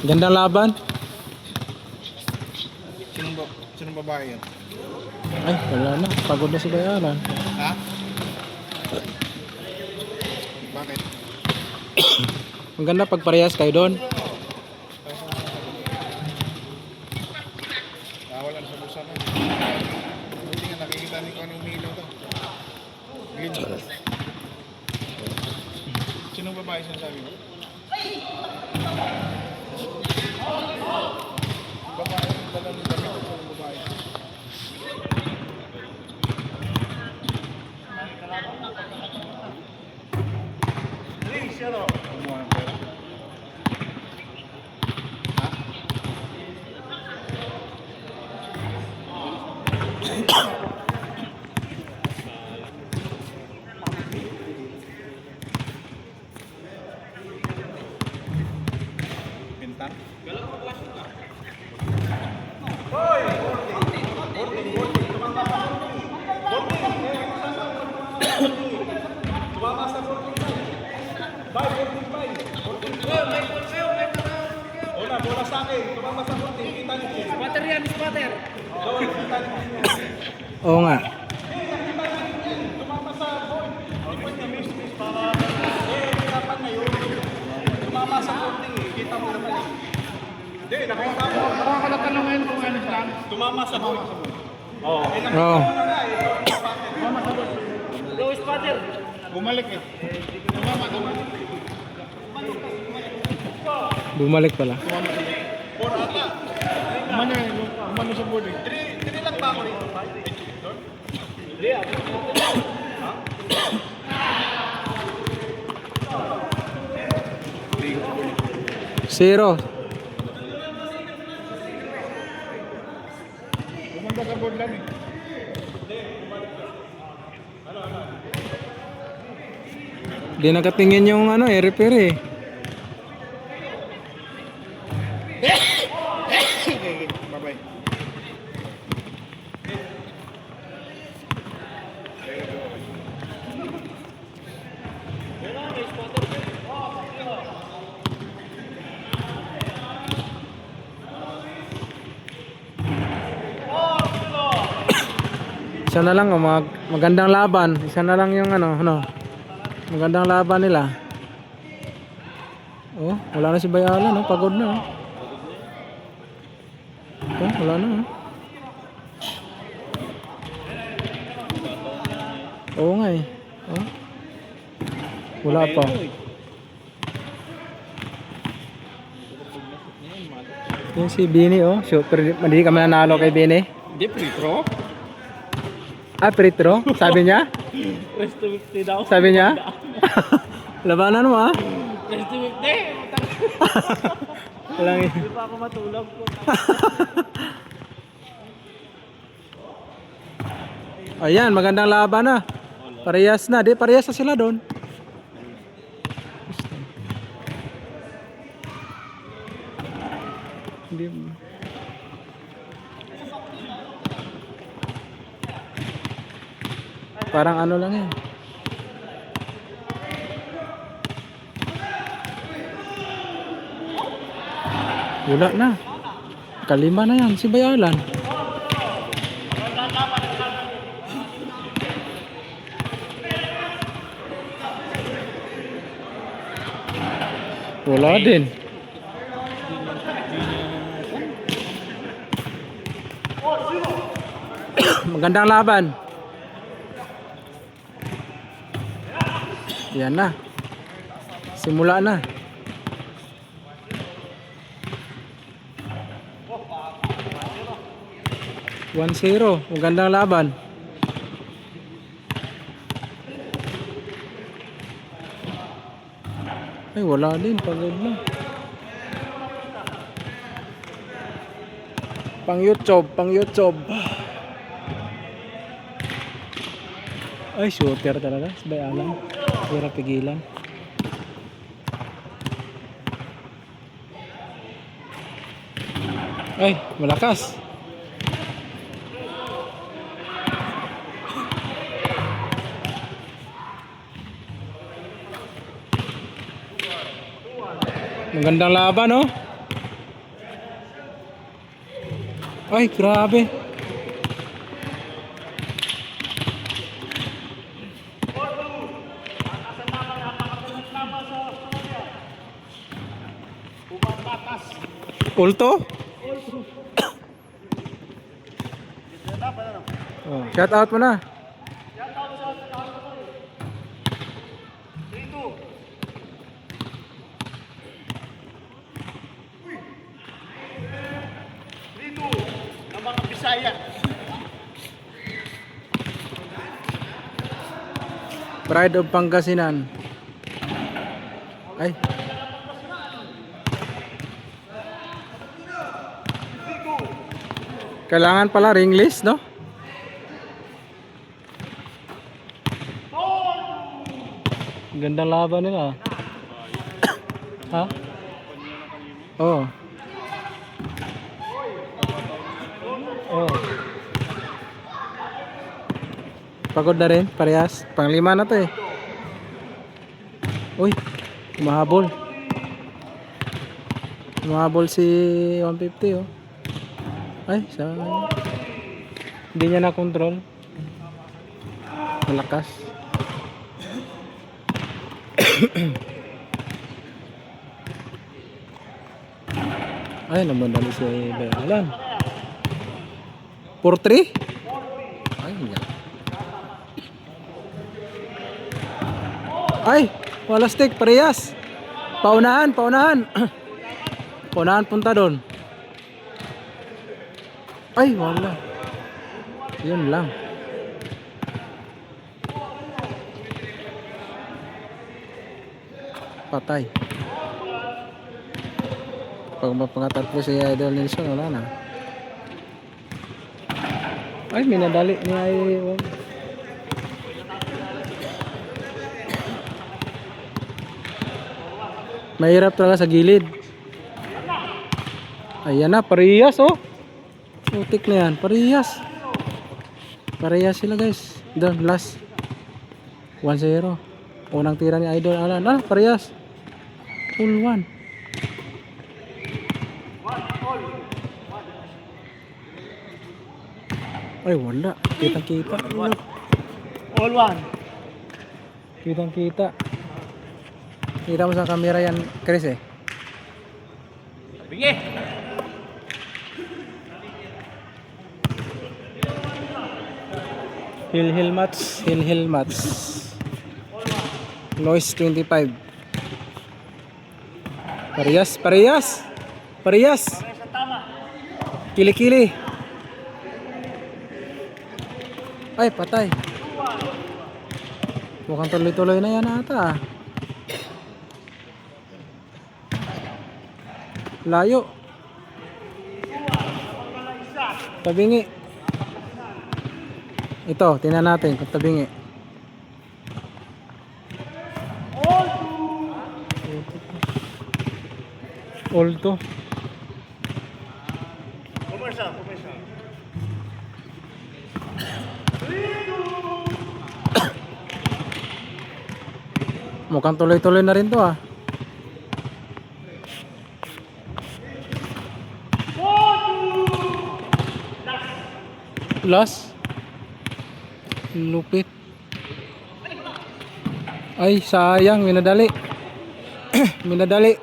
Gandang laban. Sinong babae yan? Ay, wala na. Pagod na si Bayaran. Ha? Bakit? Ang ganda pag parehas kayo doon. Wala na sa bulsa na. Hindi nga nakikita ni ko anong umiilaw to. Green. Sinong babae sinasabi mo? Babae, dala ng damit at sinong babae. Kumuha ng pera. Bintang? Bola sa akin, tumama sa konti, kita niyo. Spatter yan, spatter. Oo nga. Tumama sa board. Ipon niya, miss, para dapat ngayon. Tumama sa konti, kita mo naman. Hindi, nakita mo. Nakakalatan lang ngayon kung ano lang. Tumama sa board. Oo. Go, spatter. Bumalik eh. Tumama. Bumalik pala. Board ata. Umano sa board eh. Tiri lang ba ako rin? Hindi ah. Zero. Bumanda sa board lang eh. Di nakatingin yung ano eh, repair eh. Bye-bye. Isa na lang, magandang laban. Isa na lang yung ano. Magandang laban nila. Oh, wala na si Bayala, no? Pagod na. Oh, wala na. Oo nga eh. Oh. Wala pa. Yung si Bini, oh. Super, hindi ka mananalo kay Bini. Hindi, pre-pro. Ah, pretro? Sabi niya? Rest to 50 daw. Sabi niya? Labanan mo ah. Rest to 50. Walang Hindi pa ako matulog. Ayan, magandang laban na. Parehas na. Di, parehas na sila doon. Hindi. Parang ano lang yan. Wala na. Kalima na yan si Bayalan. Wala din. Magandang laban. Yan na. Simula na. One zero. Magandang laban. Ay, wala din. Pagod na. Pang YouTube. Pang YouTube. Ay, shooter talaga. Sabay alam. Hirap pigilan. Ay, malakas. Magandang laban, oh. Ay, grabe. Ulto? Oh, shout out mo na. Dito, ng mga Bisaya. Pride of Pangasinan. Ay. Kailangan pala ringless, no? Gandang laban nila. Ha? Oo. Oh. Pagod na rin, parehas. Panglima na to eh. Uy, mahabol. Mahabol si 150 oh. Ay, hindi niya na control. Malakas. Ay, namandali si Belan. 4-3? Ay, nga. Ay, wala stick, parehas. Paunahan. Paunahan punta doon. Ay, wala. Yun lang. Patay. Pag mapangatatlo si Idol Nelson, wala na. Ay, minadali niya ay... Mahirap talaga sa gilid. Ayan na, parehas oh. Putik na yan, parehas. Parehas sila guys. Doon, last 1-0. Unang tira ni Idol Alan. Ah, parehas. Full 1. Ay, wala. Kitang-kita. All one. Kitang-kita. Kita mo sa camera yan, Chris eh. Bingi. Hill match. Noise 25. Parehas. Kili-kili. Ay, patay. Mukhang tuloy-tuloy na yan ata. Layo. Tabingi. Ito, tingnan natin kung tabingi. Ulto. Commercial. Mukhang tuloy-tuloy na rin to ah. Last. Lupit. Ay, sayang, minadali. Minadali.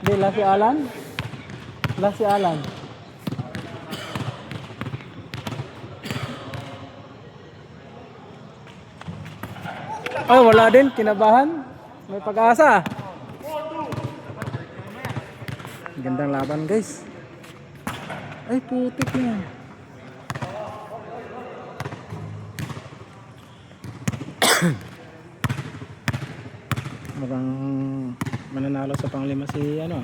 Di, last si Alan. Ay, wala din, kinabahan. May pag-asa. Gandang laban, guys. Ay, putik na. Mukhang mananalo sa panglima si ano.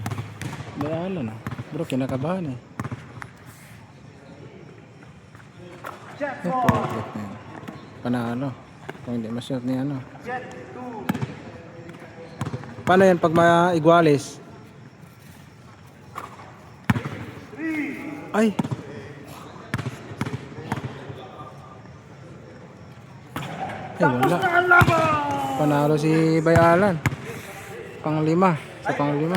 Bayalan. Bro, kinakabahan eh. Jet Eh, 4. perfect na yan. Panalo. Kung hindi ma-shot ni ano. Jet 2. Paano yan pag ma-igualis? Ay! Ay, wala. Ang laban! Panalo si Bay Alan. Pang-5. Sa pang-5.